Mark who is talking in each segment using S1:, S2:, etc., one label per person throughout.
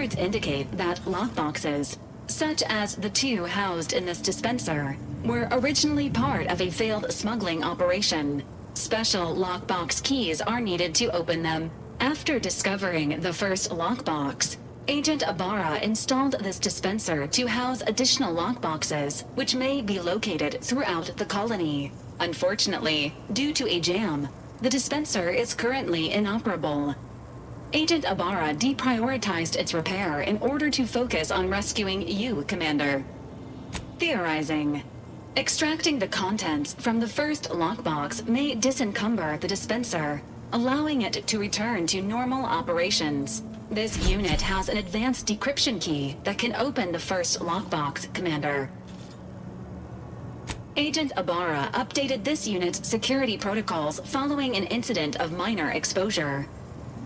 S1: Records indicate that lockboxes, such as the two housed in this dispenser, were originally part of a failed smuggling operation. Special lockbox keys are needed to open them. After discovering the first lockbox, Agent Ibarra installed this dispenser to house additional lockboxes, which may be located throughout the colony. Unfortunately, due to a jam, the dispenser is currently inoperable. Agent Ibarra deprioritized its repair in order to focus on rescuing you, Commander. Theorizing. Extracting the contents from the first lockbox may disencumber the dispenser, allowing it to return to normal operations. This unit has an advanced decryption key that can open the first lockbox, Commander. Agent Ibarra updated this unit's security protocols following an incident of minor exposure.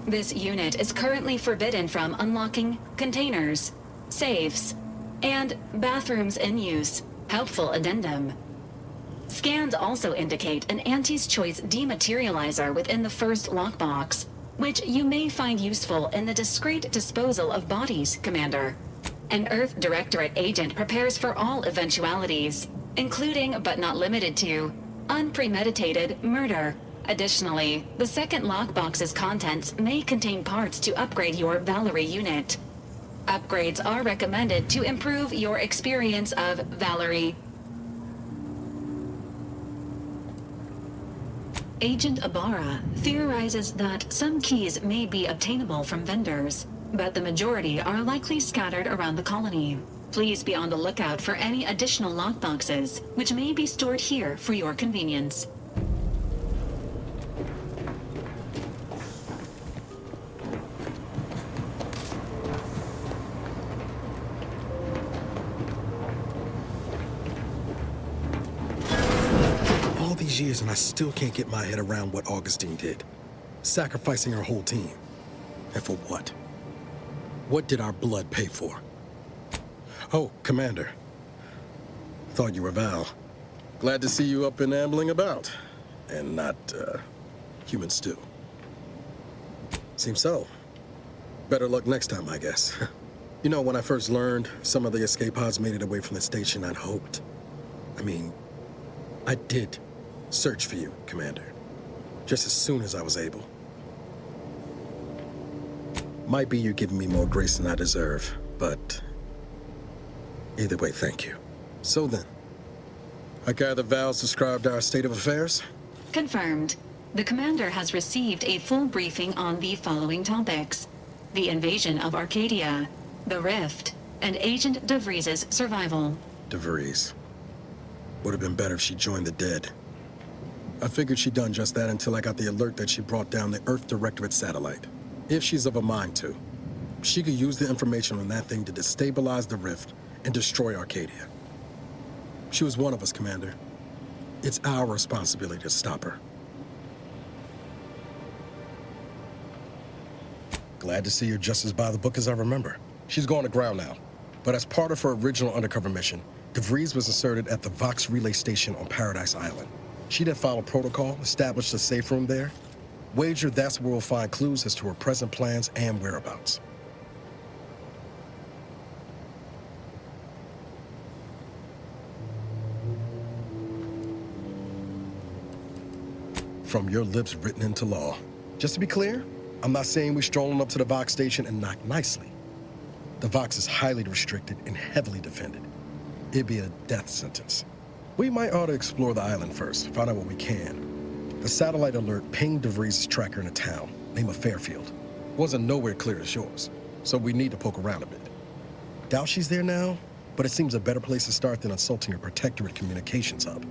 S1: This unit is currently forbidden from unlocking containers, safes, and bathrooms in use. Helpful addendum. Scans also indicate an Auntie's Choice dematerializer within the first lockbox, which you may find useful in the discreet disposal of bodies, Commander. An Earth Directorate agent prepares for all eventualities, including but not limited to unpremeditated murder. Additionally, the second lockbox's contents may contain parts to upgrade your Valerie unit. Upgrades are recommended to improve your experience of Valerie. Agent Ibarra theorizes that some keys may be obtainable from vendors, but the majority are likely scattered around the colony. Please be on the lookout for any additional lockboxes, which may be stored here for your convenience.
S2: Years and I still can't get my head around what Augustine did. Sacrificing her whole team. And for what? What did our blood pay for? Oh, Commander. Thought you were Val. Glad to see you up and ambling about. And not, human stew. Seems so. Better luck next time, I guess. You know, when I first learned some of the escape pods made it away from the station, I'd hoped. I did search for you, Commander. Just as soon as I was able. Might be you're giving me more grace than I deserve, but either way, thank you. So then, I gather Val's described our state of affairs?
S1: Confirmed. The Commander has received a full briefing on the following topics: the invasion of Arcadia, the Rift, and Agent DeVries' survival.
S2: DeVries. Would have been better if she joined the dead. I figured she'd done just that until I got the alert that she brought down the Earth Directorate satellite. If she's of a mind to, she could use the information on that thing to destabilize the Rift and destroy Arcadia. She was one of us, Commander. It's our responsibility to stop her. Glad to see you're just as by the book as I remember. She's gone to ground now, but as part of her original undercover mission, DeVries was inserted at the Vox Relay Station on Paradise Island. She then followed protocol, established a safe room there. Wager that's where we'll find clues as to her present plans and whereabouts. From your lips written into law. Just to be clear, I'm not saying we're strolling up to the Vox station and knock nicely. The Vox is highly restricted and heavily defended. It'd be a death sentence. We might ought to explore the island first, find out what we can. The satellite alert pinged DeVries' tracker in a town, name of Fairfield. Wasn't nowhere clear as yours, so we need to poke around a bit. Doubt she's there now, but it seems a better place to start than insulting your protectorate communications hub.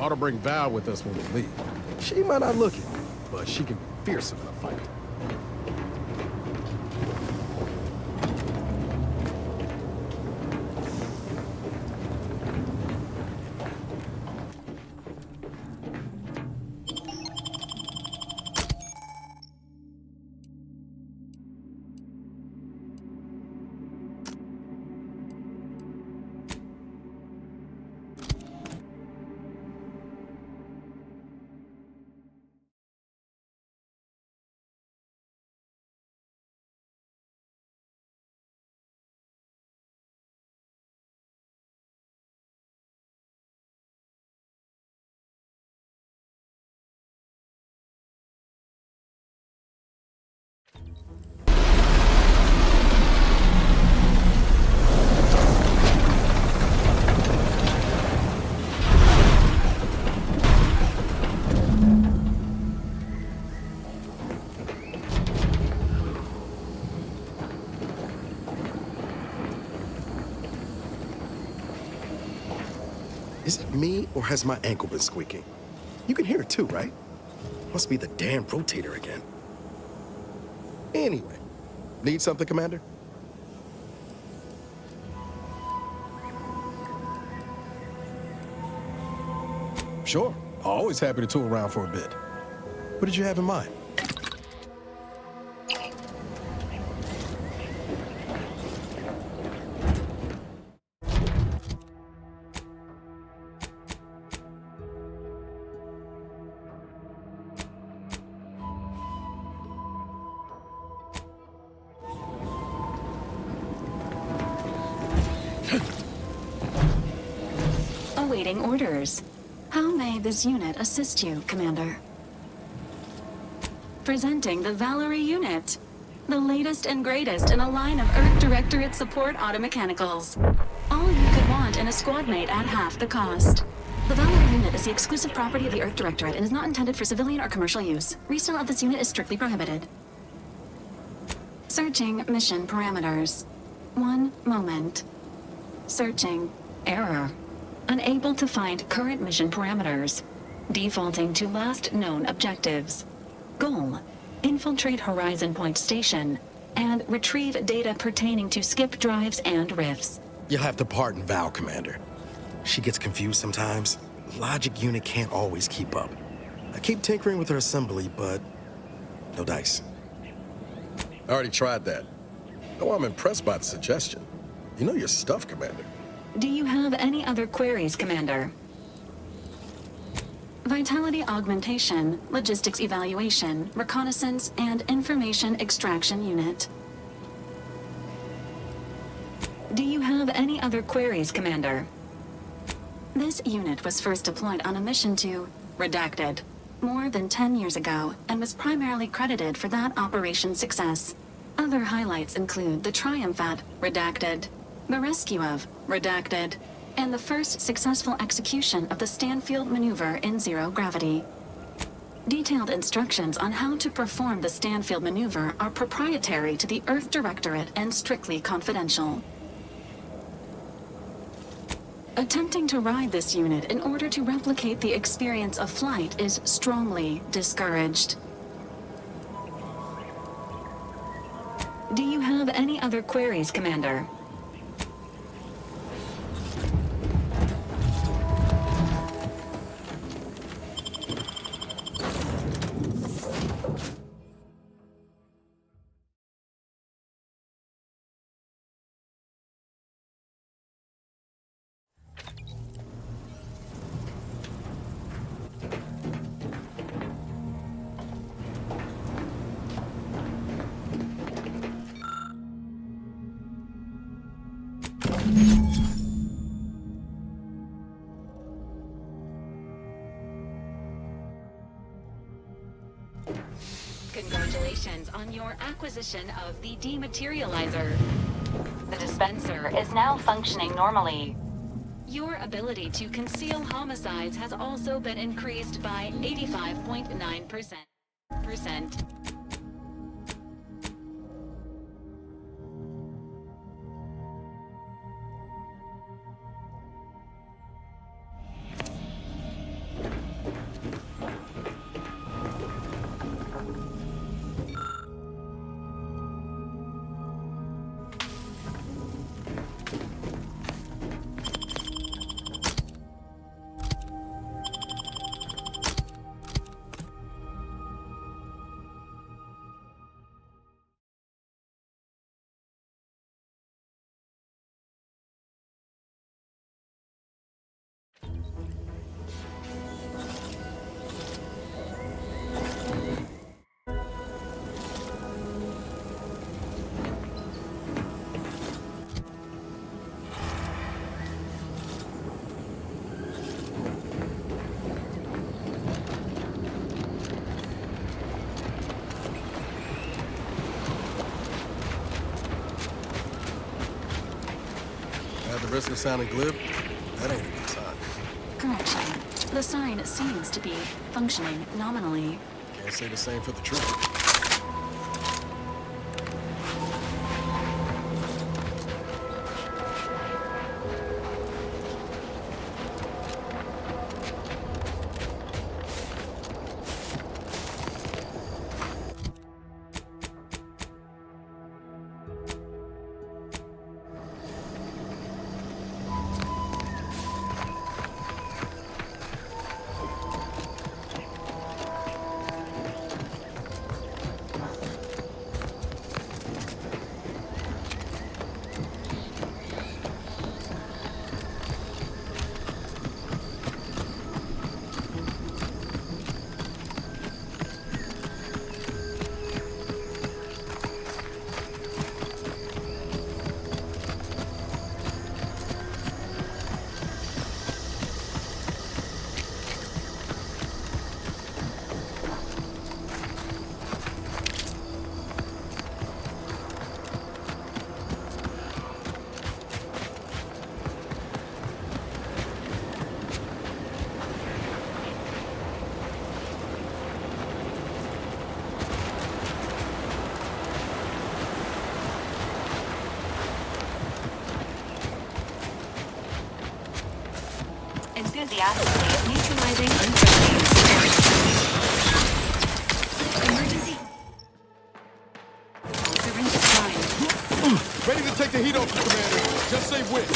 S2: Ought to bring Val with us when we leave. She might not look it, but she can be fearsome in a fight. Is it me, or has my ankle been squeaking? You can hear it too, right? Must be the damn rotator again. Anyway, need something, Commander? Sure. Always happy to tool around for a bit. What did you have in mind?
S1: Awaiting orders. How may this unit assist you, Commander? Presenting the Valerie unit, the latest and greatest in a line of Earth Directorate support automechanicals. All you could want in a squad mate at half the cost. The Valerie unit is the exclusive property of the Earth Directorate and is not intended for civilian or commercial use. Resale of this unit is strictly prohibited. Searching mission parameters. 1 moment. Searching. Error. Unable to find current mission parameters. Defaulting to last known objectives. Goal: infiltrate Horizon Point Station and retrieve data pertaining to skip drives and rifts.
S2: You'll have to pardon Val, Commander. She gets confused sometimes. Logic unit can't always keep up. I keep tinkering with her assembly, but no dice. I already tried that. Oh, I'm impressed by the suggestion. You know your stuff, Commander.
S1: Do you have any other queries, Commander? Vitality augmentation, logistics evaluation, reconnaissance, and information extraction unit. Do you have any other queries, Commander? This unit was first deployed on a mission to Redacted more than 10 years ago and was primarily credited for that operation's success. Other highlights include the triumph at Redacted, the rescue of Redacted, and the first successful execution of the Stanfield maneuver in zero gravity. Detailed instructions on how to perform the Stanfield maneuver are proprietary to the Earth Directorate and strictly confidential. Attempting to ride this unit in order to replicate the experience of flight is strongly discouraged. Do you have any other queries, Commander? Congratulations on your acquisition of the dematerializer. The dispenser is now functioning normally. Your ability to conceal homicides has also been increased by 85.9%.
S2: the risk of sounding glib, that ain't a good sign.
S1: Correction. The sign seems to be functioning nominally.
S2: Can't say the same for the truth.
S1: Enthusiastically neutralizing unfriendly. Emergency. Syringe prime.
S2: Ready to take the heat off you, Commander. Just say which.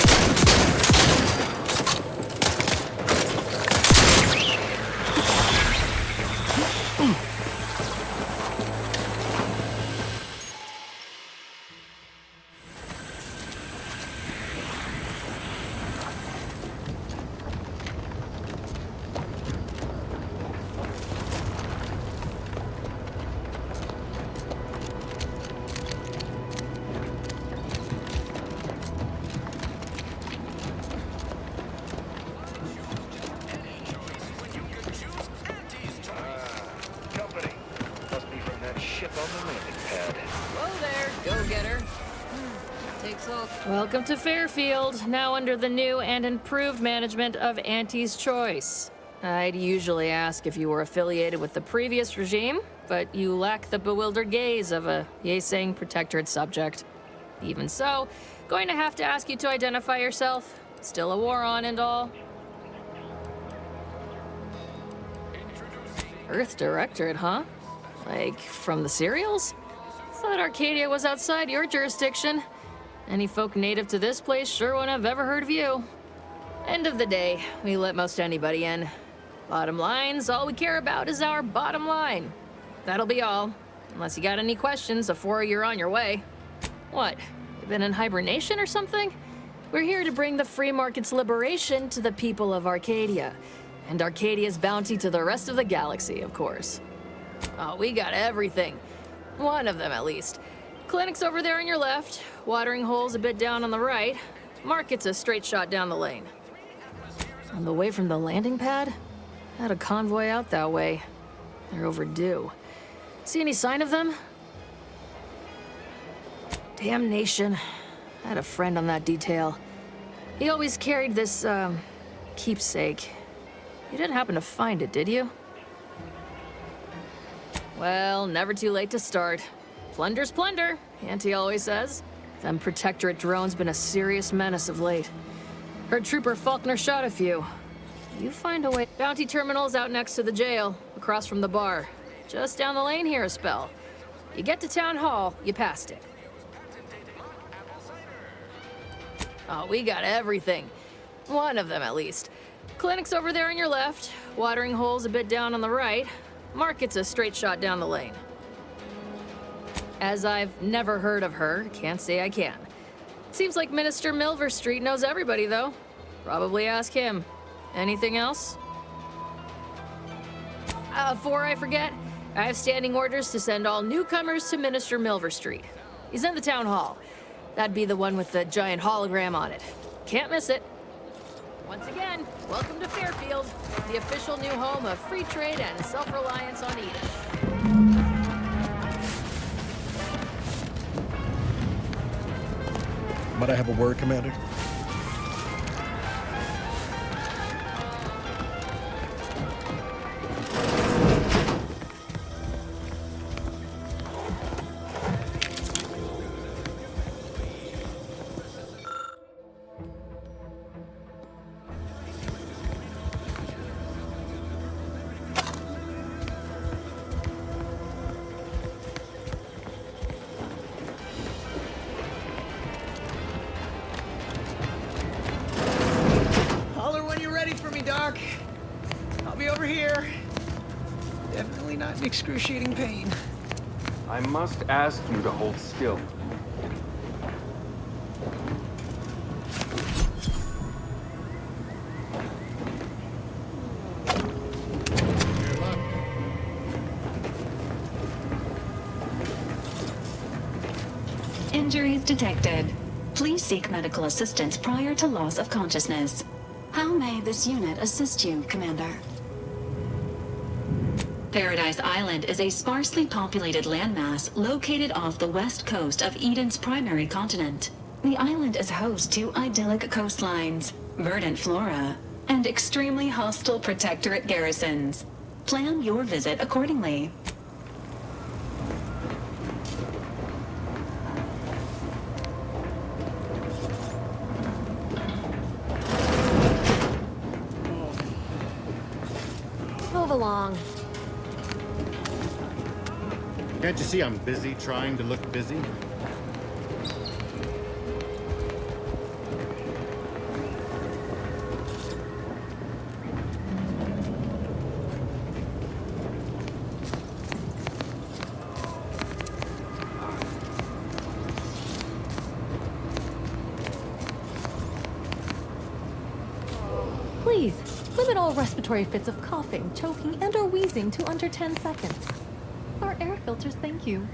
S3: Welcome to Fairfield, now under the new and improved management of Auntie's Choice. I'd usually ask if you were affiliated with the previous regime, but you lack the bewildered gaze of a yay-saying protectorate subject. Even so, going to have to ask you to identify yourself. Still a war on and all. Earth Directorate, huh? Like, from the serials? Thought Arcadia was outside your jurisdiction. Any folk native to this place sure wouldn't have ever heard of you. End of the day, we let most anybody in. Bottom line's all we care about is our bottom line. That'll be all. Unless you got any questions before you're on your way. What? You been in hibernation or something? We're here to bring the free market's liberation to the people of Arcadia. And Arcadia's bounty to the rest of the galaxy, of course. Oh, we got everything. One of them, at least. Clinic's over there on your left, watering hole's a bit down on the right. Market's a straight shot down the lane. On the way from the landing pad? Had a convoy out that way. They're overdue. See any sign of them? Damnation. I had a friend on that detail. He always carried this, keepsake. You didn't happen to find it, did you? Well, never too late to start. Plunder's plunder, Auntie always says. Them Protectorate drones been a serious menace of late. Heard Trooper Faulkner shot a few. You find a way. Bounty terminal's out next to the jail, across from the bar. Just down the lane here a spell. You get to Town Hall, you passed it. Oh, we got everything. One of them, at least. Clinic's over there on your left, watering hole's a bit down on the right. Market's a straight shot down the lane. As I've never heard of her, can't say I can. Seems like Minister Milver Street knows everybody, though. Probably ask him. Anything else? Before I forget, I have standing orders to send all newcomers to Minister Milver Street. He's in the town hall. That'd be the one with the giant hologram on it. Can't miss it. Once again, welcome to Fairfield, the official new home of free trade and self-reliance on Eden.
S2: Might I have a word, Commander?
S4: excruciating pain.
S5: I must ask you to hold still.
S1: Injuries detected. Please seek medical assistance prior to loss of consciousness. How may this unit assist you, Commander? Paradise Island is a sparsely populated landmass located off the west coast of Eden's primary continent. The island is host to idyllic coastlines, verdant flora, and extremely hostile protectorate garrisons. Plan your visit accordingly.
S3: Move along.
S6: Can't you see I'm busy trying to look busy?
S7: Please, limit all respiratory fits of coughing, choking, and/or wheezing to under 10 seconds. Our air filters thank you.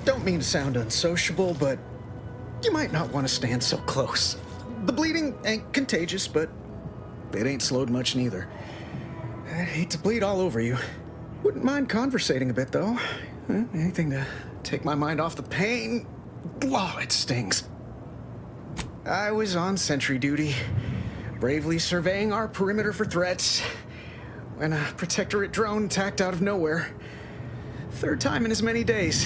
S4: Don't mean to sound unsociable, but you might not want to stand so close. The bleeding ain't contagious, but it ain't slowed much neither. I'd hate to bleed all over you. Wouldn't mind conversating a bit, though. Anything to take my mind off the pain. Oh, it stings. I was on sentry duty, bravely surveying our perimeter for threats, when a protectorate drone attacked out of nowhere. Third time in as many days.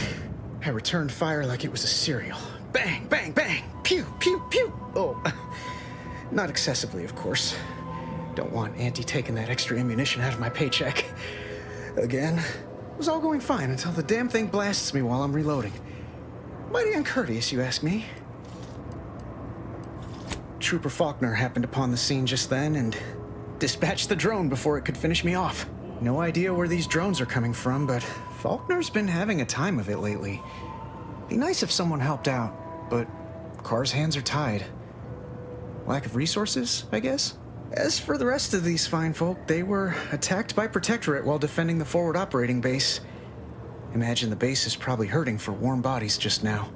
S4: I returned fire like it was a cereal. Bang, bang, bang! Pew, pew, pew! Oh, not excessively, of course. Don't want Auntie taking that extra ammunition out of my paycheck. Again, it was all going fine until the damn thing blasts me while I'm reloading. Mighty uncourteous, you ask me. Trooper Faulkner happened upon the scene just then and dispatched the drone before it could finish me off. No idea where these drones are coming from, but Faulkner's been having a time of it lately. Be nice if someone helped out, but Carr's hands are tied. Lack of resources, I guess? As for the rest of these fine folk, they were attacked by Protectorate while defending the forward operating base. Imagine the base is probably hurting for warm bodies just now.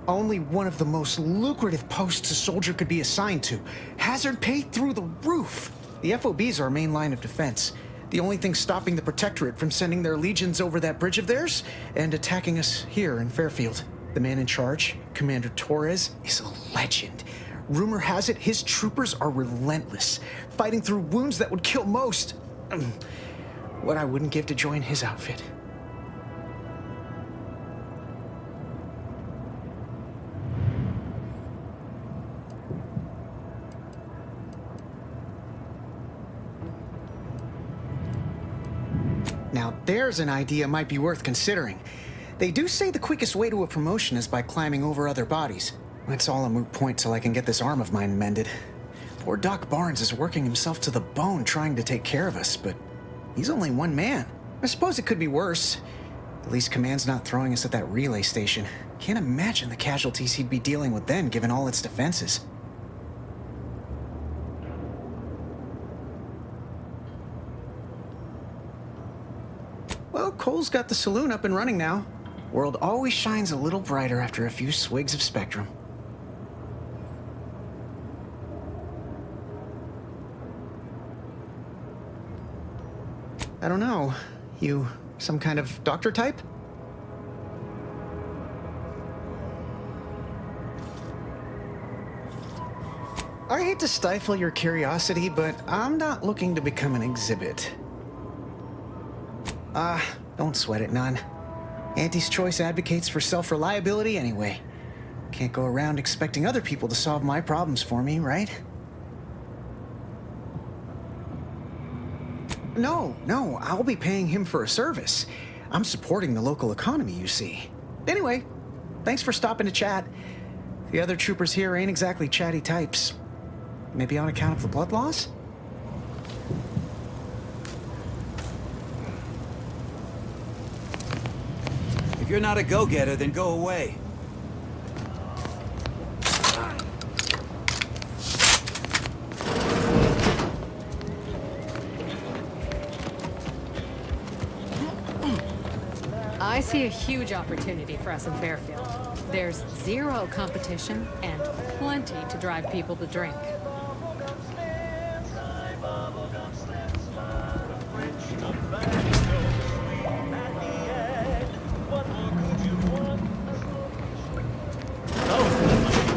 S4: Only one of the most lucrative posts a soldier could be assigned to. Hazard pay through the roof. The FOB's our main line of defense. The only thing stopping the Protectorate from sending their legions over that bridge of theirs and attacking us here in Fairfield. The man in charge, Commander Torres, is a legend. Rumor has it his troopers are relentless, fighting through wounds that would kill most. What I wouldn't give to join his outfit. Now there's an idea might be worth considering. They do say the quickest way to a promotion is by climbing over other bodies. It's all a moot point till I can get this arm of mine mended. Poor Doc Barnes is working himself to the bone trying to take care of us, but he's only one man. I suppose it could be worse. At least Command's not throwing us at that relay station. Can't imagine the casualties he'd be dealing with then, given all its defenses. Well, Cole's got the saloon up and running now. World always shines a little brighter after a few swigs of Spectrum. I don't know. You some kind of doctor type? I hate to stifle your curiosity, but I'm not looking to become an exhibit. Don't sweat it none. Auntie's Choice advocates for self-reliability anyway. Can't go around expecting other people to solve my problems for me, right? No, I'll be paying him for a service. I'm supporting the local economy, you see. Anyway, thanks for stopping to chat. The other troopers here ain't exactly chatty types. Maybe on account of the blood loss?
S8: If you're not a go-getter, then go away.
S9: I see a huge opportunity for us in Fairfield. There's zero competition and plenty to drive people to drink.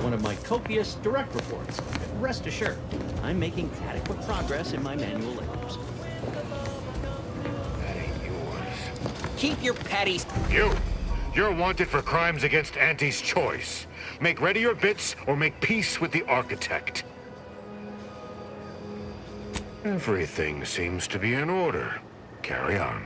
S10: One of my copious direct reports. Rest assured, I'm making adequate progress in my manual labors.
S8: Keep your patties.
S11: You're wanted for crimes against Auntie's choice. Make ready your bits or make peace with the architect. Everything seems to be in order. Carry on.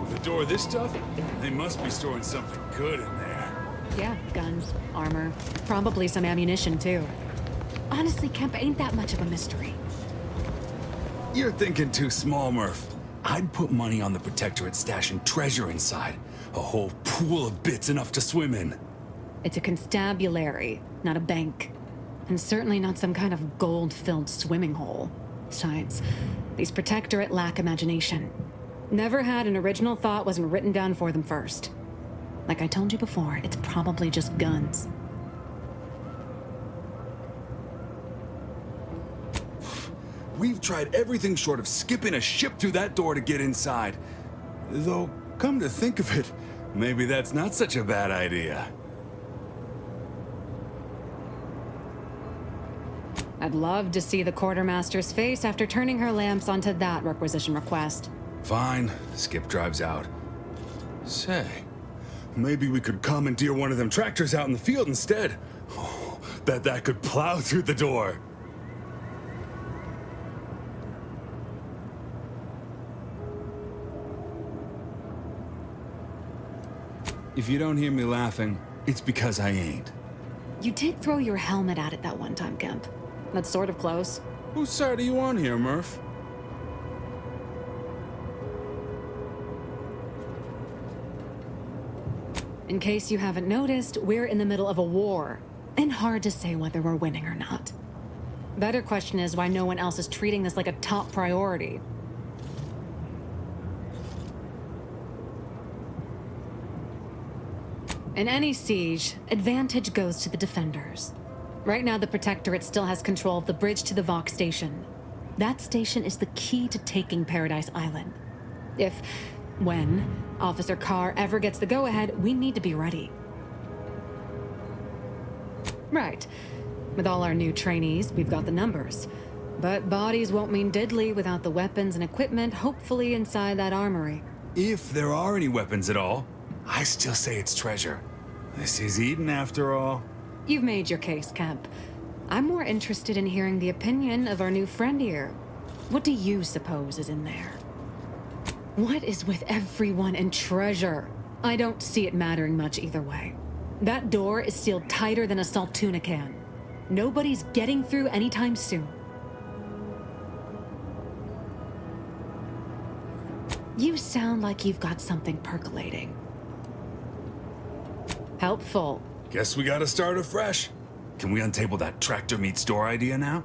S12: With a door this tough, they must be storing something good in there.
S7: Yeah, guns, armor, probably some ammunition too. Honestly, Kemp ain't that much of a mystery.
S12: You're thinking too small, Murph. I'd put money on the Protectorate stashing treasure inside. A whole pool of bits enough to swim in.
S7: It's a constabulary, not a bank. And certainly not some kind of gold-filled swimming hole. Besides, these Protectorate lack imagination. Never had an original thought wasn't written down for them first. Like I told you before, it's probably just guns.
S12: We've tried everything short of skipping a ship through that door to get inside. Though, come to think of it, maybe that's not such a bad idea.
S7: I'd love to see the quartermaster's face after turning her lamps onto that requisition request.
S12: Fine, Skip drives out. Say, maybe we could commandeer one of them tractors out in the field instead. Oh, bet that could plow through the door. If you don't hear me laughing, it's because I ain't.
S7: You did throw your helmet at it that one time, Kemp. That's sort of close.
S12: Whose side are you on here, Murph?
S7: In case you haven't noticed, we're in the middle of a war. And hard to say whether we're winning or not. Better question is why no one else is treating this like a top priority. In any siege, advantage goes to the defenders. Right now, the Protectorate still has control of the bridge to the Vox station. That station is the key to taking Paradise Island. When Officer Carr ever gets the go-ahead, we need to be ready. Right. With all our new trainees, we've got the numbers. But bodies won't mean diddly without the weapons and equipment hopefully inside that armory.
S12: If there are any weapons at all, I still say it's treasure. This is Eden after all.
S7: You've made your case, Kemp. I'm more interested in hearing the opinion of our new friend here. What do you suppose is in there? What is with everyone and treasure? I don't see it mattering much either way. That door is sealed tighter than a salt tuna can. Nobody's getting through anytime soon. You sound like you've got something percolating. Helpful.
S12: Guess we gotta start afresh. Can we untable that tractor meat store idea now?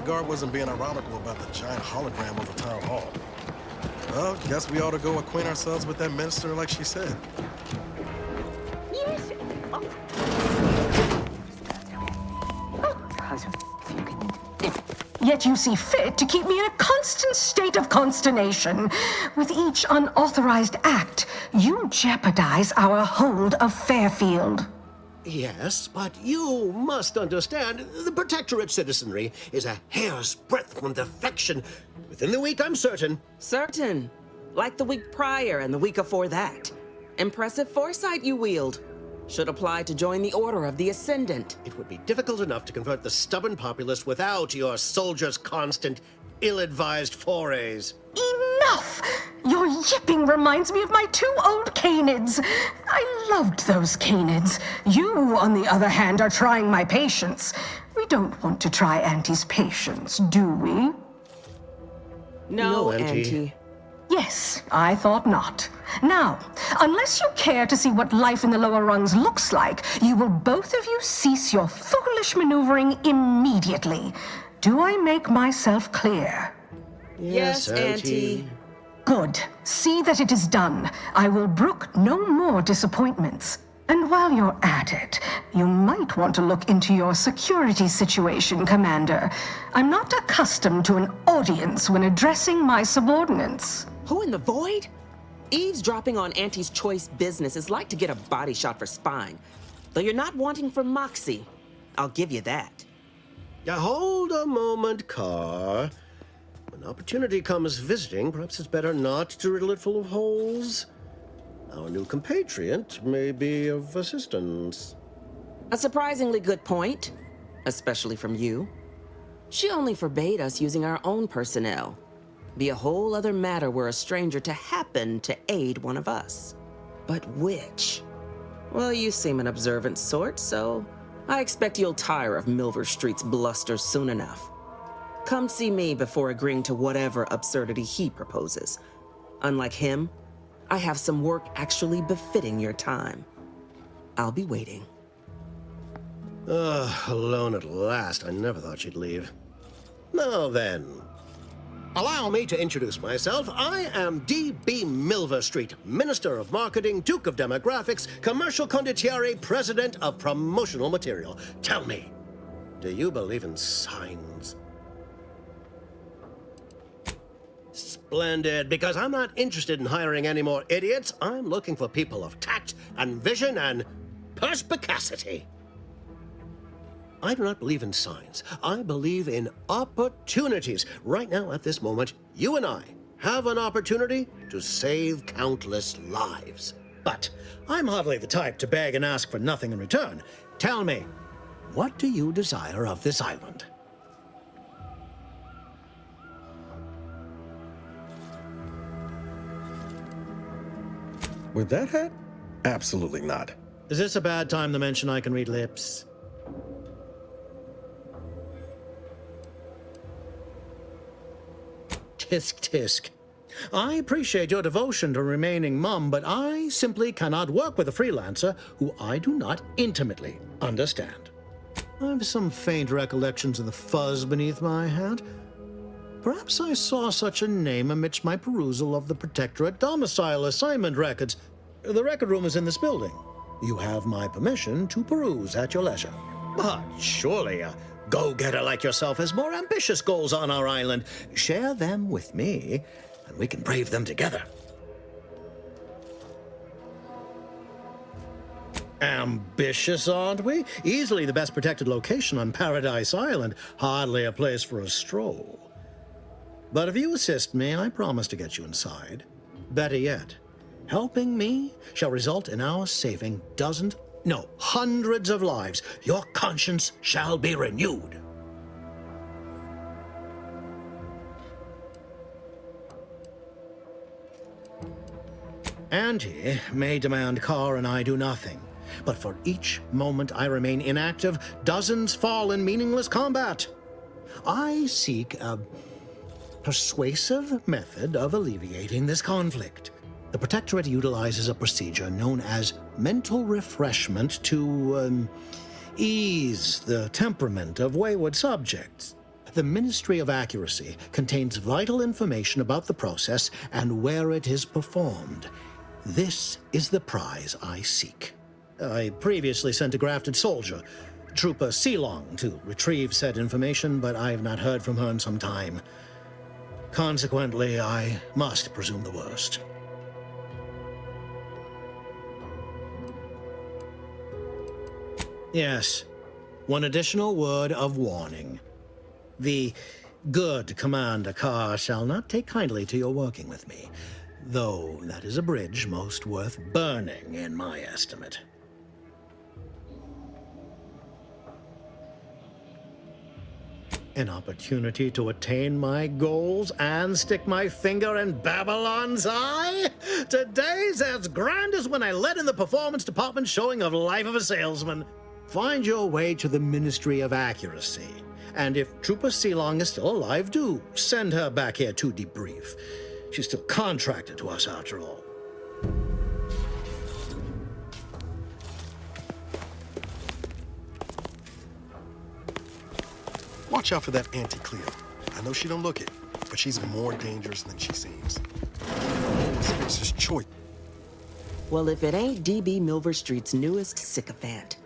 S2: Guard wasn't being ironical about the giant hologram over town hall. Well, guess we ought to go acquaint ourselves with that minister like she said.
S13: Yes. Yet you see fit to keep me in a constant state of consternation. With each unauthorized act, you jeopardize our hold of Fairfield.
S14: Yes, but you must understand, the Protectorate citizenry is a hair's breadth from defection. Within the week, I'm certain.
S15: Certain. Like the week prior and the week before that. Impressive foresight you wield. Should apply to join the Order of the Ascendant.
S14: It would be difficult enough to convert the stubborn populace without your soldiers' constant, ill-advised forays.
S13: Enough! Your yipping reminds me of my 2 old canids. I loved those canids. You, on the other hand, are trying my patience. We don't want to try Auntie's patience, do we?
S15: No, Auntie.
S13: Yes, I thought not. Now, unless you care to see what life in the lower rungs looks like, you will both of you cease your foolish maneuvering immediately. Do I make myself clear?
S15: Yes, Auntie.
S13: Good. See that it is done. I will brook no more disappointments. And while you're at it, you might want to look into your security situation, Commander. I'm not accustomed to an audience when addressing my subordinates.
S15: Who in the void? Eavesdropping on Auntie's choice business is like to get a body shot for spine. Though you're not wanting for moxie. I'll give you that.
S14: Now, hold a moment, Carr. When opportunity comes visiting, perhaps it's better not to riddle it full of holes. Our new compatriot may be of assistance.
S15: A surprisingly good point, especially from you. She only forbade us using our own personnel. Be a whole other matter were a stranger to happen to aid one of us. But which? Well, you seem an observant sort, so I expect you'll tire of Milver Street's bluster soon enough. Come see me before agreeing to whatever absurdity he proposes. Unlike him, I have some work actually befitting your time. I'll be waiting.
S14: Alone at last. I never thought she'd leave. Now then, allow me to introduce myself. I am D.B. Milver Street, Minister of Marketing, Duke of Demographics, Commercial Condottiere, President of Promotional Material. Tell me, do you believe in signs? Splendid, because I'm not interested in hiring any more idiots. I'm looking for people of tact and vision and perspicacity. I do not believe in signs. I believe in opportunities. Right now, at this moment, you and I have an opportunity to save countless lives. But I'm hardly the type to beg and ask for nothing in return. Tell me, what do you desire of this island?
S2: With that hat? Absolutely not.
S14: Is this a bad time to mention I can read lips? Tisk tisk. I appreciate your devotion to remaining mum, but I simply cannot work with a freelancer who I do not intimately understand. I have some faint recollections of the fuzz beneath my hat. Perhaps I saw such a name amidst my perusal of the Protectorate domicile assignment records. The record room is in this building. You have my permission to peruse at your leisure. But surely a go-getter like yourself has more ambitious goals on our island. Share them with me, and we can brave them together. Ambitious, aren't we? Easily the best protected location on Paradise Island. Hardly a place for a stroll. But if you assist me, I promise to get you inside. Better yet, helping me shall result in our saving dozens, no, hundreds of lives. Your conscience shall be renewed. Auntie may demand Carr and I do nothing, but for each moment I remain inactive, dozens fall in meaningless combat. I seek a persuasive method of alleviating this conflict. The Protectorate utilizes a procedure known as mental refreshment to ease the temperament of wayward subjects. The Ministry of Accuracy contains vital information about the process and where it is performed. This is the prize I seek. I previously sent a grafted soldier, Trooper Sealong, to retrieve said information, but I have not heard from her in some time. Consequently, I must presume the worst. Yes. One additional word of warning. The good Commander Carr shall not take kindly to your working with me, though that is a bridge most worth burning in my estimate. An opportunity to attain my goals and stick my finger in Babylon's eye? Today's as grand as when I led in the performance department showing of Life of a Salesman. Find your way to the Ministry of Accuracy. And if Trooper Sealong is still alive, do send her back here to debrief. She's still contracted to us after all.
S2: Watch out for that Auntie Cleo. I know she don't look it, but she's more dangerous than she seems. It's just choice.
S15: Well, if it ain't DB Milver Street's newest sycophant.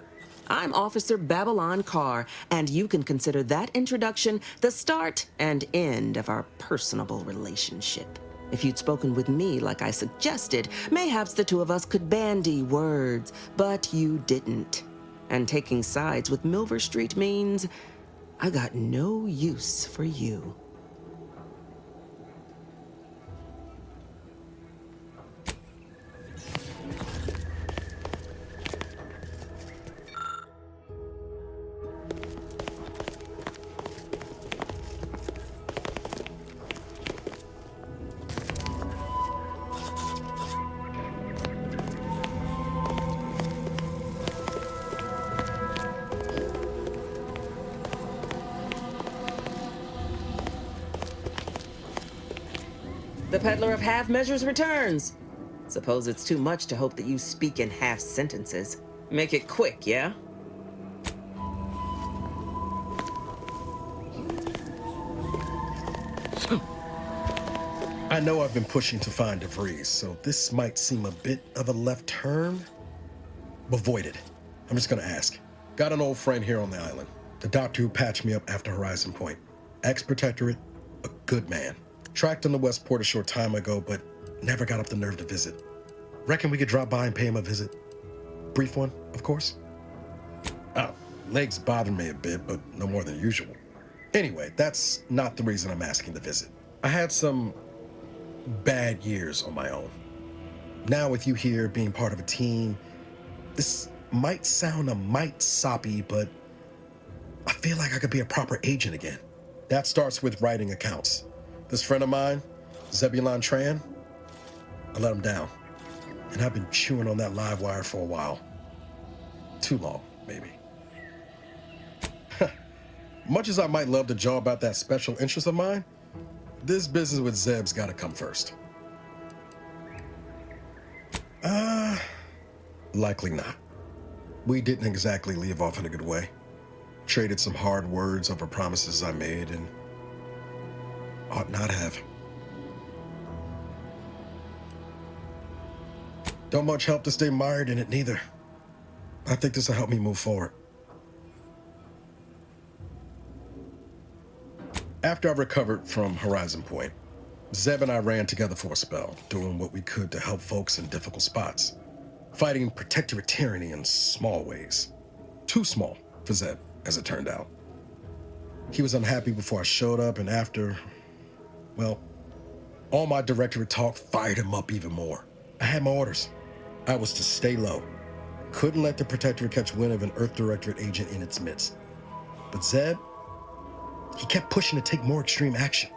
S15: I'm Officer Babylon Carr, and you can consider that introduction the start and end of our personable relationship. If you'd spoken with me like I suggested, mayhaps the two of us could bandy words, but you didn't. And taking sides with Milver Street means I got no use for you. The peddler of half measures returns. Suppose it's too much to hope that you speak in half sentences. Make it quick, yeah?
S2: I know I've been pushing to find DeVries, so this might seem a bit of a left turn. But void it. I'm just gonna ask. Got an old friend here on the island. The doctor who patched me up after Horizon Point. Ex-protectorate, a good man. Tracked on the Westport a short time ago, but never got up the nerve to visit. Reckon we could drop by and pay him a visit? Brief one, of course. Oh, legs bother me a bit, but no more than usual. Anyway, that's not the reason I'm asking to visit. I had some bad years on my own. Now with you here being part of a team, this might sound a mite soppy, but I feel like I could be a proper agent again. That starts with writing accounts. This friend of mine, Zebulon Tran, I let him down. And I've been chewing on that live wire for a while. Too long, maybe. Much as I might love to jaw about that special interest of mine, this business with Zeb's gotta come first. Likely not. We didn't exactly leave off in a good way. Traded some hard words over promises I made and ought not have. Don't much help to stay mired in it neither. I think this will help me move forward. After I recovered from Horizon Point, Zeb and I ran together for a spell, doing what we could to help folks in difficult spots. Fighting protectorate tyranny in small ways. Too small for Zeb, as it turned out. He was unhappy before I showed up, and after, well, all my directorate talk fired him up even more. I had my orders. I was to stay low. Couldn't let the protectorate catch wind of an Earth Directorate agent in its midst. But Zeb, he kept pushing to take more extreme action.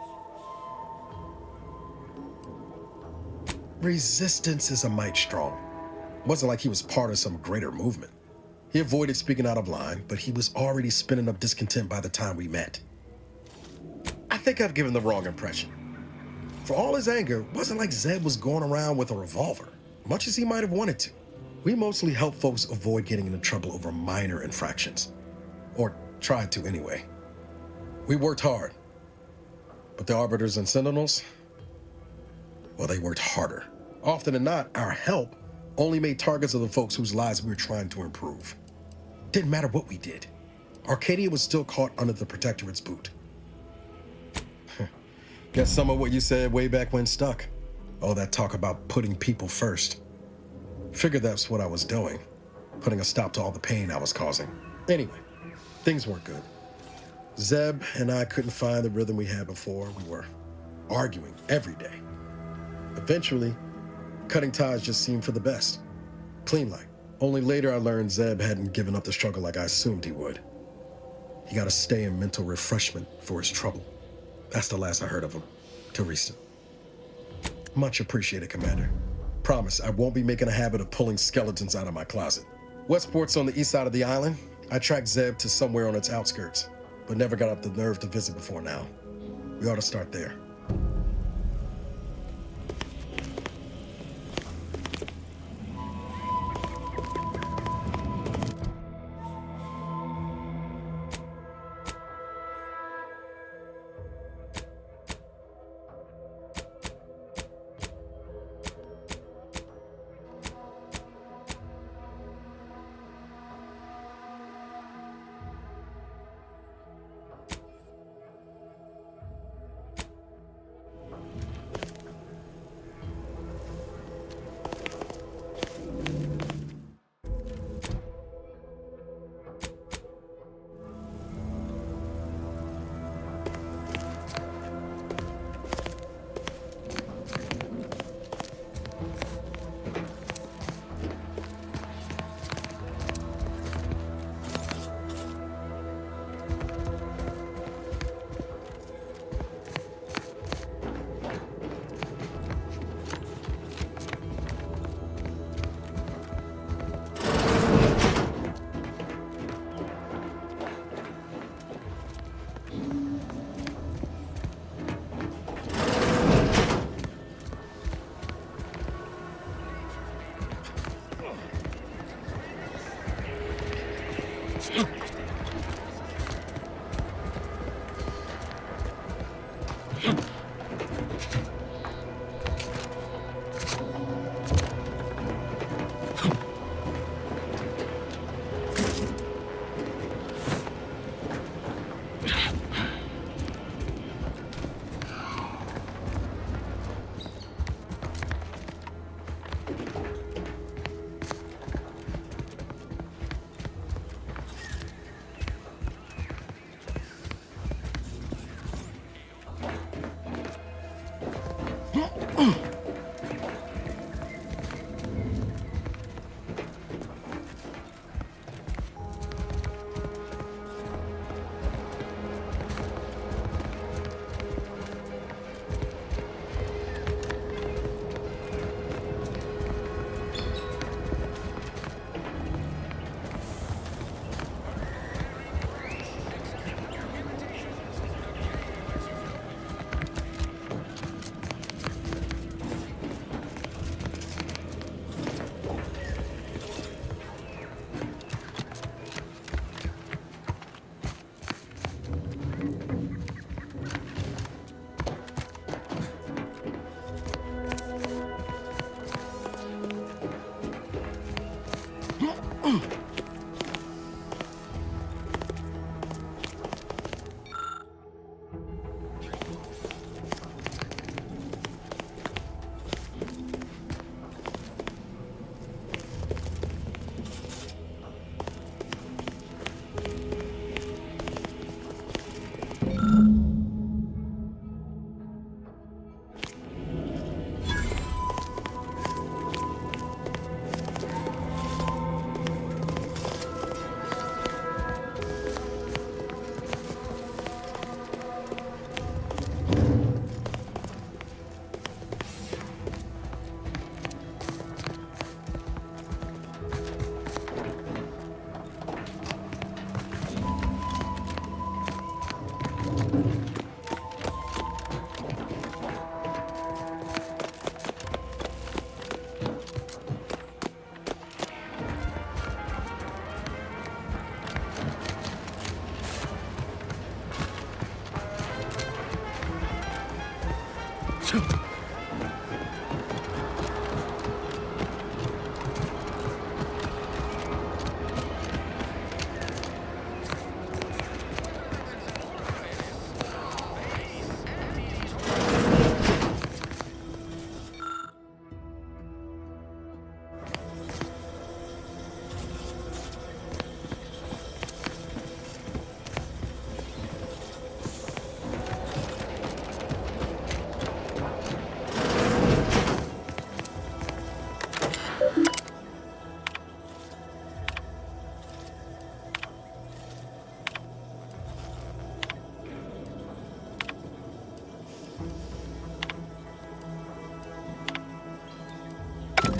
S2: Resistance is a mite strong. It wasn't like he was part of some greater movement. He avoided speaking out of line, but he was already spinning up discontent by the time we met. I think I've given the wrong impression. For all his anger, it wasn't like Zeb was going around with a revolver, much as he might have wanted to. We mostly helped folks avoid getting into trouble over minor infractions. Or tried to anyway. We worked hard. But the Arbiters and Sentinels, well, they worked harder. Often than not, our help only made targets of the folks whose lives we were trying to improve. Didn't matter what we did. Arcadia was still caught under the Protectorate's boot. Guess some of what you said way back when stuck. All that talk about putting people first. Figured that's what I was doing. putting a stop to all the pain I was causing. Anyway, things weren't good. Zeb and I couldn't find the rhythm we had before. We were arguing every day. Eventually, cutting ties just seemed for the best. Clean like. Only later I learned Zeb hadn't given up the struggle like I assumed he would. He got to stay in mental refreshment for his trouble. That's the last I heard of him, till recent. Much appreciated, Commander. Promise, I won't be making a habit of pulling skeletons out of my closet. Westport's on the east side of the island. I tracked Zeb to somewhere on its outskirts, but never got up the nerve to visit before now. We ought to start there.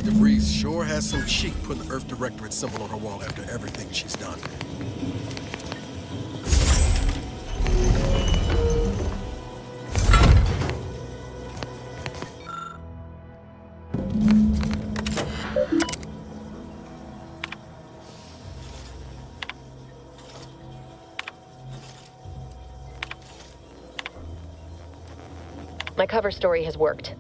S2: DeVries sure has some cheek putting the Earth Directorate symbol on her wall after everything she's done.
S16: My cover story has worked.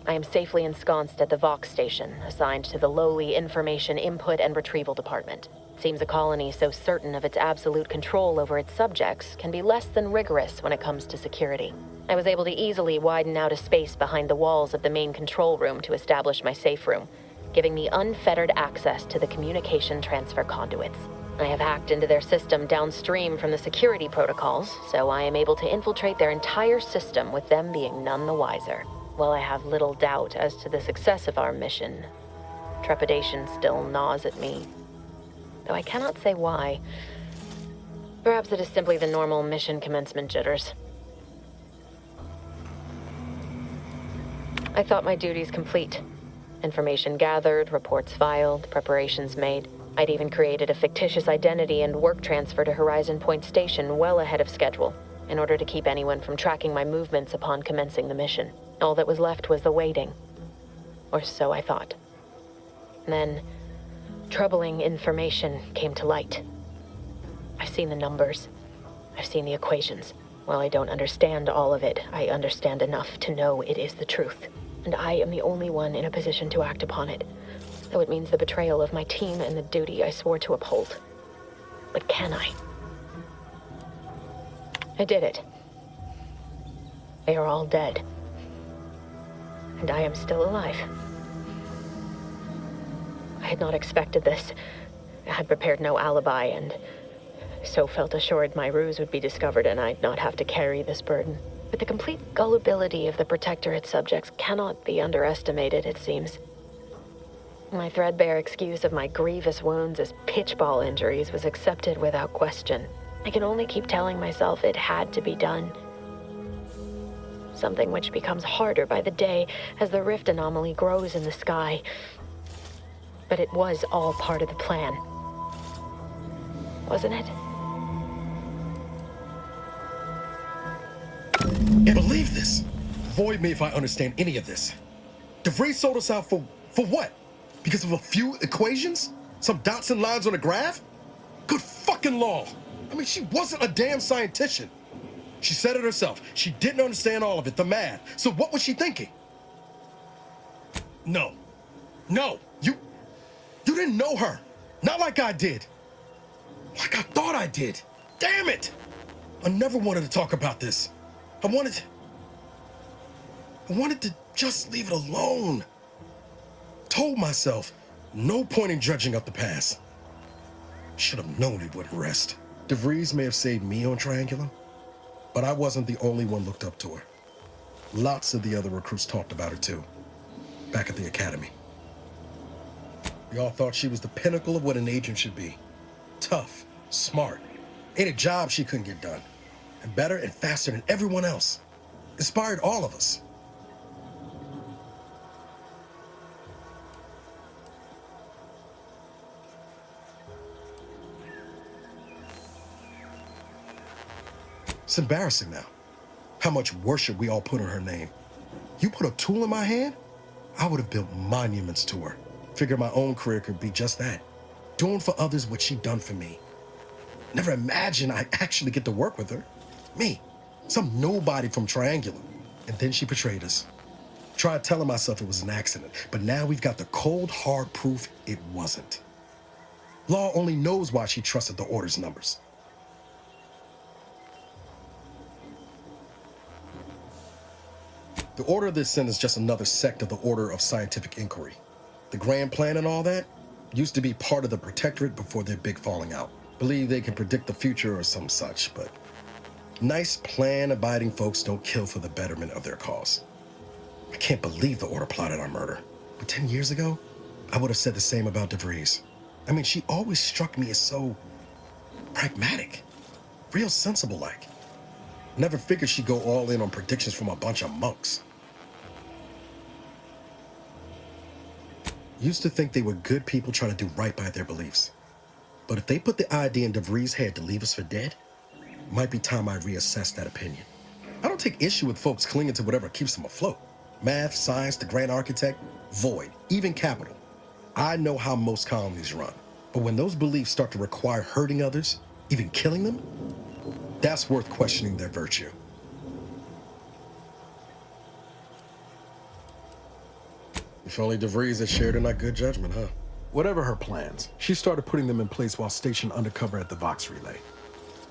S16: I am safely ensconced at the Vox station, assigned to the lowly Information Input and Retrieval Department. Seems a colony so certain of its absolute control over its subjects can be less than rigorous when it comes to security. I was able to easily widen out a space behind the walls of the main control room to establish my safe room, giving me unfettered access to the communication transfer conduits. I have hacked into their system downstream from the security protocols, so I am able to infiltrate their entire system with them being none the wiser. While I have little doubt as to the success of our mission, trepidation still gnaws at me. Though I cannot say why. Perhaps it is simply the normal mission commencement jitters. I thought my duties complete. Information gathered, reports filed, preparations made. I'd even created a fictitious identity and work transfer to Horizon Point Station well ahead of schedule, in order to keep anyone from tracking my movements upon commencing the mission. All that was left was the waiting. Or so I thought. Then, troubling information came to light. I've seen the numbers. I've seen the equations. While I don't understand all of it, I understand enough to know it is the truth. And I am the only one in a position to act upon it. Though it means the betrayal of my team and the duty I swore to uphold. But can I? I did it. They are all dead. And I am still alive. I had not expected this. I had prepared no alibi, and so felt assured my ruse would be discovered and I'd not have to carry this burden. But the complete gullibility of the Protectorate subjects cannot be underestimated, it seems. My threadbare excuse of my grievous wounds as pitchball injuries was accepted without question. I can only keep telling myself it had to be done. Something which becomes harder by the day as the rift anomaly grows in the sky. But it was all part of the plan. Wasn't it?
S2: Can't believe this. Void me if I understand any of this. DeVries sold us out for what? Because of a few equations? Some dots and lines on a graph? Good fucking law. I mean, she wasn't a damn scientist. She said it herself. She didn't understand all of it, the math. So what was she thinking? No. You didn't know her. Not like I did. Like I thought I did. Damn it. I never wanted to talk about this. I wanted to just leave it alone. Told myself, no point in dredging up the past. Should have known it wouldn't rest. DeVries may have saved me on Triangulum, but I wasn't the only one looked up to her. Lots of the other recruits talked about her too, back at the academy. We all thought she was the pinnacle of what an agent should be. Tough, smart, ain't a job she couldn't get done. And better and faster than everyone else. Inspired all of us. It's embarrassing now. How much worship we all put on her name. You put a tool in my hand, I would have built monuments to her. Figured my own career could be just that. Doing for others what she done for me. Never imagined I'd actually get to work with her. Me, some nobody from Triangulum. And then she betrayed us. Tried telling myself it was an accident, but now we've got the cold, hard proof it wasn't. Law only knows why she trusted the Order's numbers. The Order of the Ascent is just another sect of the Order of Scientific Inquiry. The grand plan and all that used to be part of the Protectorate before their big falling out. Believe they can predict the future or some such, but nice plan-abiding folks don't kill for the betterment of their cause. I can't believe the Order plotted our murder. But 10 years ago, I would have said the same about DeVries. I mean, she always struck me as so pragmatic, real sensible-like. Never figured she'd go all in on predictions from a bunch of monks. Used to think they were good people trying to do right by their beliefs. But if they put the idea in DeVries' head to leave us for dead, it might be time I reassess that opinion. I don't take issue with folks clinging to whatever keeps them afloat. Math, science, the grand architect, void, even capital. I know how most colonies run. But when those beliefs start to require hurting others, even killing them, that's worth questioning their virtue. If only DeVries had shared in our good judgment, huh? Whatever her plans, she started putting them in place while stationed undercover at the Vox Relay.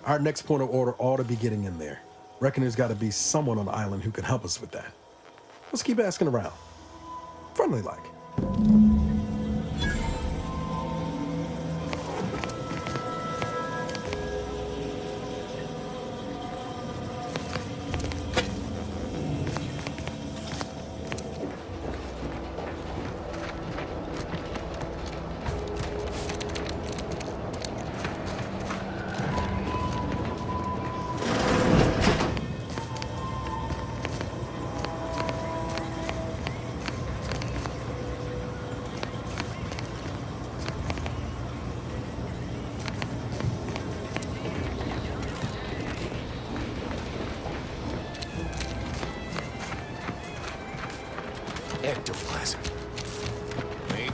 S2: Our next point of order ought to be getting in there. Reckon there's got to be someone on the island who can help us with that. Let's keep asking around. Friendly like.
S12: Ectoplasm. Wait.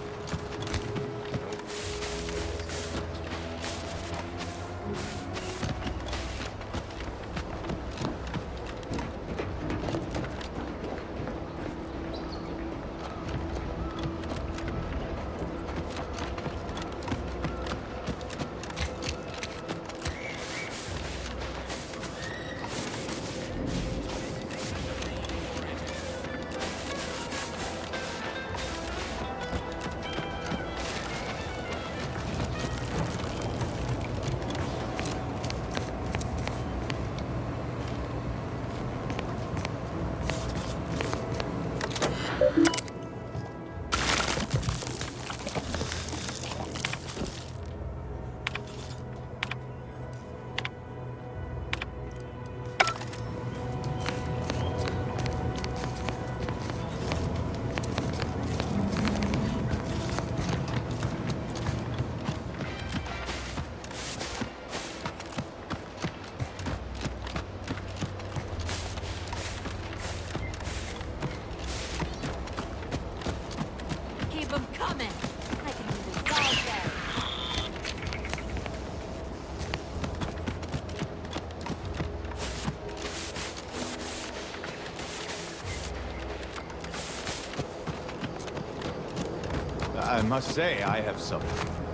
S17: I must say, I have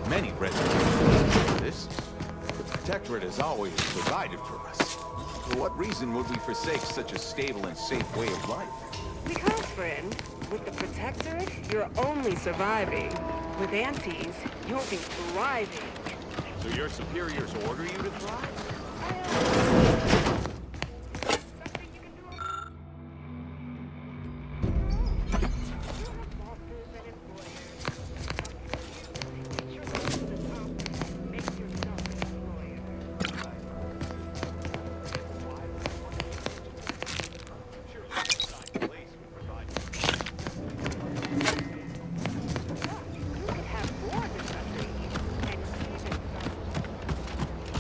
S17: many reservations. This, the Protectorate has always provided for us. For what reason would we forsake such a stable and safe way of life?
S18: Because, friend, with the Protectorate, you're only surviving. With Antes, you'll be thriving.
S17: So your superiors order you to thrive?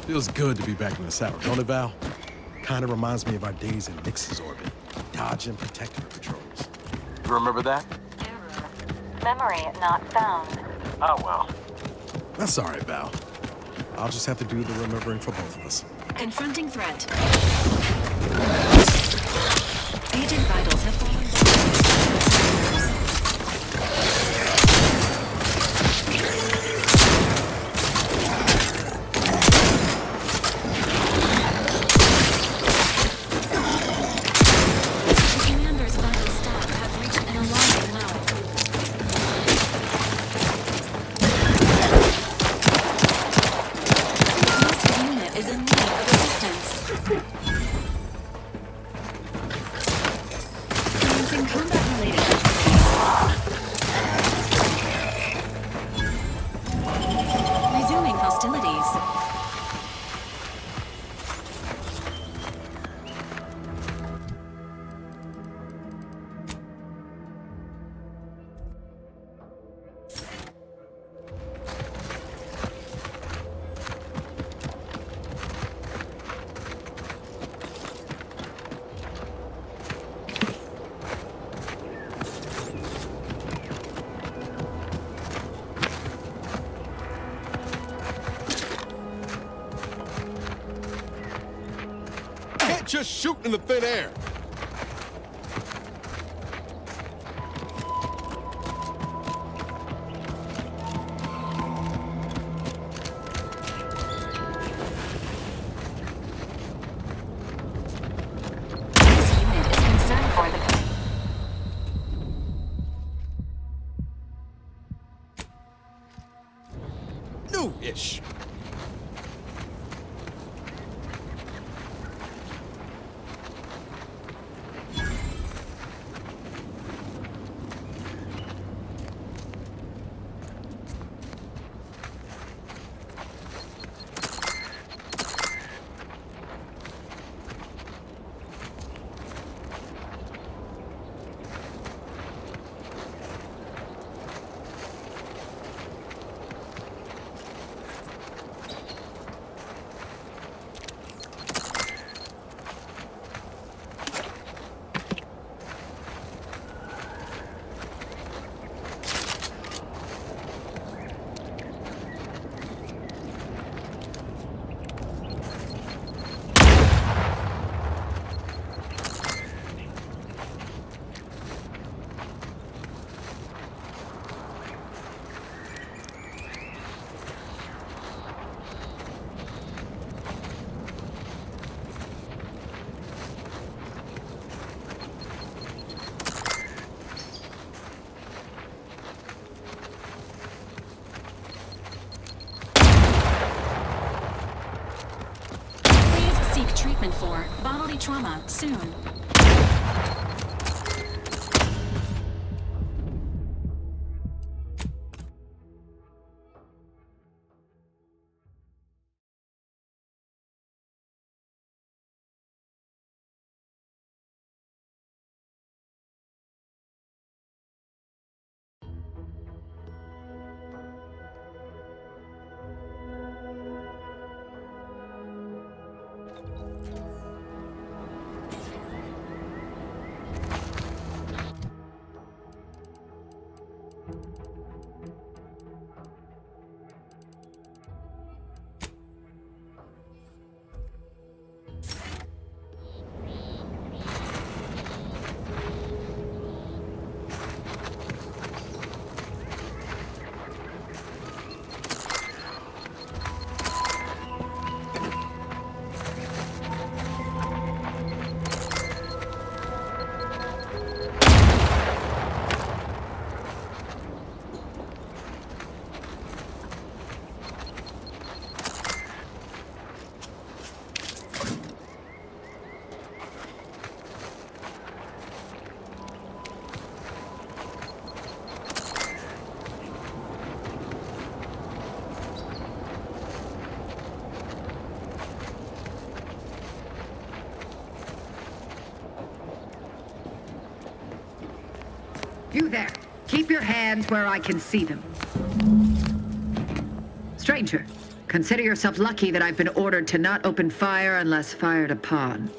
S2: Feels good to be back in the saddle, don't it, Val? Kind of reminds me of our days in Nix's orbit, dodging Protectorate patrols.
S5: You remember that?
S1: Memory not found.
S5: Oh, well.
S2: That's all right, Val. I'll just have to do the remembering for both of us.
S1: Confronting threat. Agent vitals have fallen
S12: not just shooting in the thin air.
S1: This unit is concerned for the
S12: New-ish.
S1: treatment for bodily trauma soon.
S19: You there. Keep your hands where I can see them. Stranger, consider yourself lucky that I've been ordered to not open fire unless fired upon.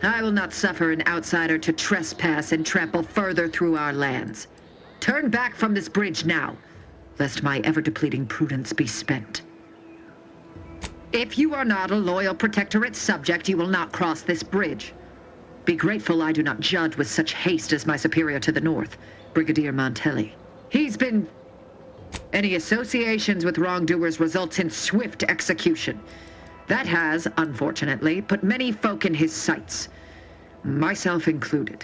S19: I will not suffer an outsider to trespass and trample further through our lands. Turn back from this bridge now, lest my ever-depleting prudence be spent. If you are not a loyal Protectorate subject, you will not cross this bridge. Be grateful I do not judge with such haste as my superior to the north, Brigadier Montelli. He's been... Any associations with wrongdoers results in swift execution. That has, unfortunately, put many folk in his sights, myself included.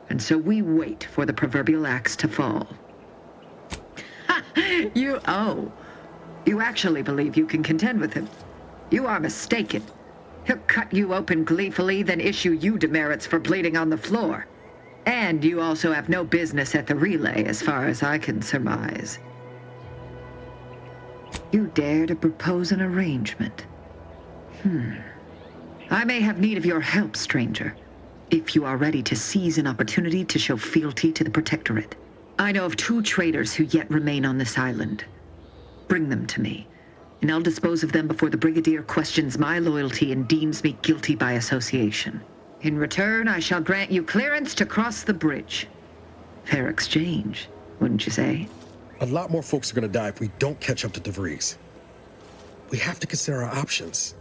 S19: And so we wait for the proverbial axe to fall. Ha! You actually believe you can contend with him. You are mistaken. He'll cut you open gleefully, then issue you demerits for bleeding on the floor. And you also have no business at the relay, as far as I can surmise. You dare to propose an arrangement? I may have need of your help, stranger, if you are ready to seize an opportunity to show fealty to the Protectorate. I know of 2 traitors who yet remain on this island. Bring them to me, and I'll dispose of them before the Brigadier questions my loyalty and deems me guilty by association. In return, I shall grant you clearance to cross the bridge. Fair exchange, wouldn't you say?
S2: A lot more folks are gonna die if we don't catch up to DeVries. We have to consider our options,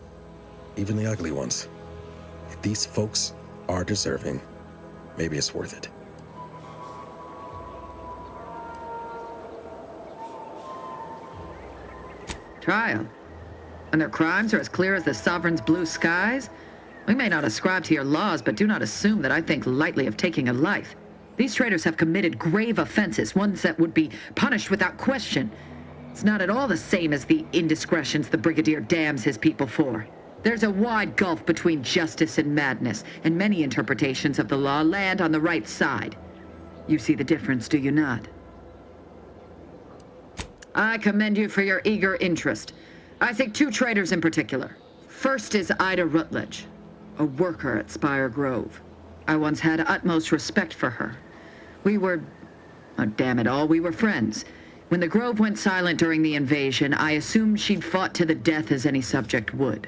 S2: even the ugly ones. If these folks are deserving, maybe it's worth it.
S19: Trial. And their crimes are as clear as the Sovereign's blue skies? We may not ascribe to your laws, but do not assume that I think lightly of taking a life. These traitors have committed grave offenses, ones that would be punished without question. It's not at all the same as the indiscretions the Brigadier damns his people for. There's a wide gulf between justice and madness, and many interpretations of the law land on the right side. You see the difference, do you not? I commend you for your eager interest. I think two traitors in particular. First is Ida Rutledge, a worker at Spire Grove. I once had utmost respect for her. We were... oh, damn it all, we were friends. When the Grove went silent during the invasion, I assumed she'd fought to the death as any subject would.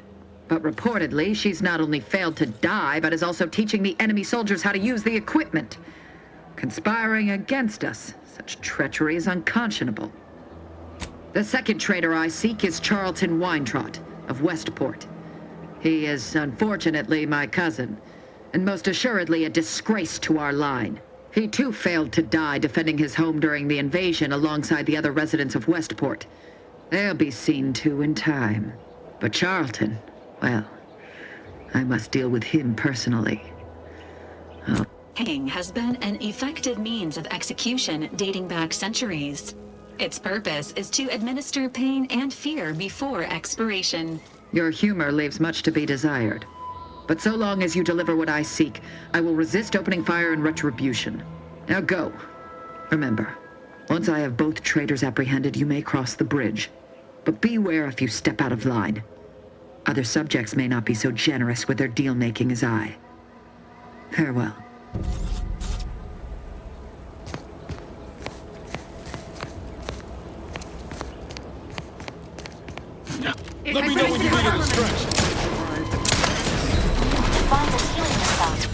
S19: But reportedly, she's not only failed to die, but is also teaching the enemy soldiers how to use the equipment. Conspiring against us. Such treachery is unconscionable. The second traitor I seek is Charlton Weintraut of Westport. He is, unfortunately, my cousin, and most assuredly a disgrace to our line. He too failed to die defending his home during the invasion alongside the other residents of Westport. They'll be seen to in time. But Charlton, well, I must deal with him personally.
S1: Hanging has been an effective means of execution dating back centuries. Its purpose is to administer pain and fear before expiration.
S19: Your humor leaves much to be desired. But so long as you deliver what I seek, I will resist opening fire in retribution. Now go. Remember, once I have both traitors apprehended, you may cross the bridge. But beware if you step out of line. Other subjects may not be so generous with their deal-making as I. Farewell.
S12: Let me know when you need a distraction.
S20: Find the healing yourself.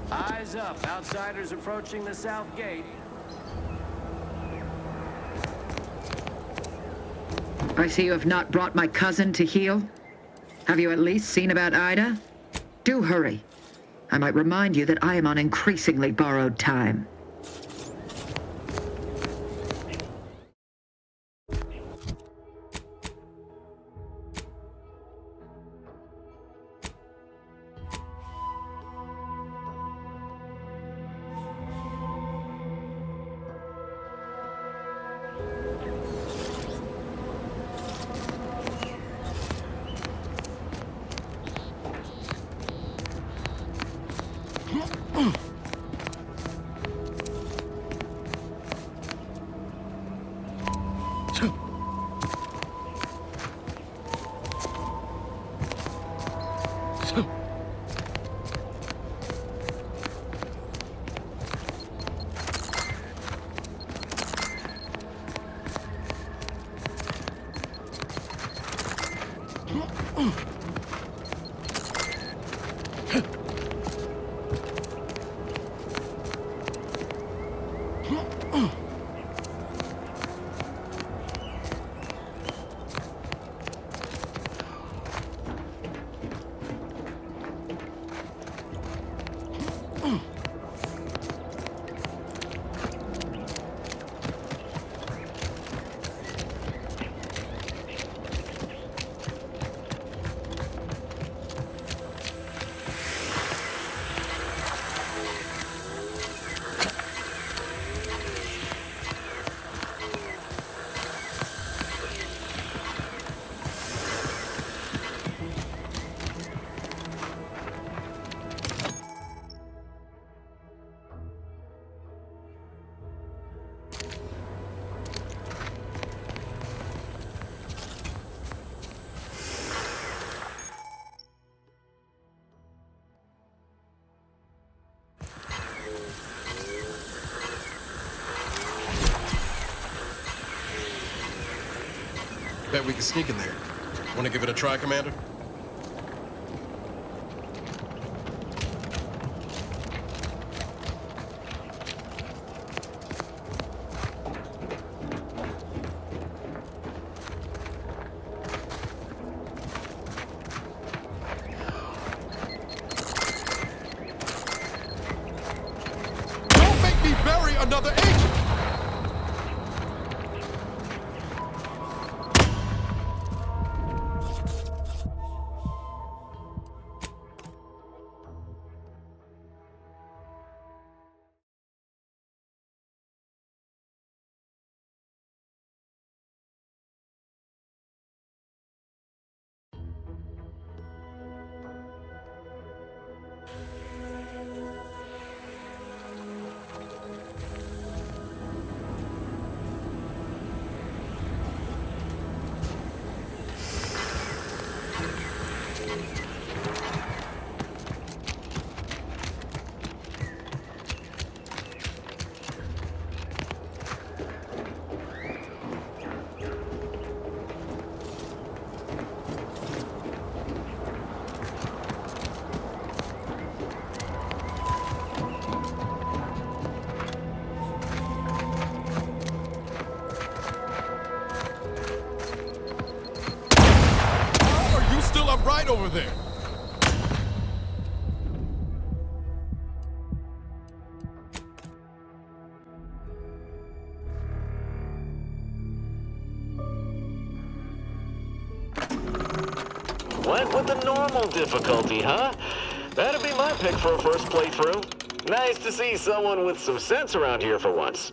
S21: Eyes up. Outsiders approaching the south gate.
S19: I see you have not brought my cousin to heal. Have you at least seen about Ida? Do hurry. I might remind you that I am on increasingly borrowed time.
S3: bet we can sneak in there. Want to give it a try, Commander? Don't make me bury another agent! Right over there.
S22: Went with the normal difficulty, huh? That'd be my pick for a first playthrough. Nice to see someone with some sense around here for once.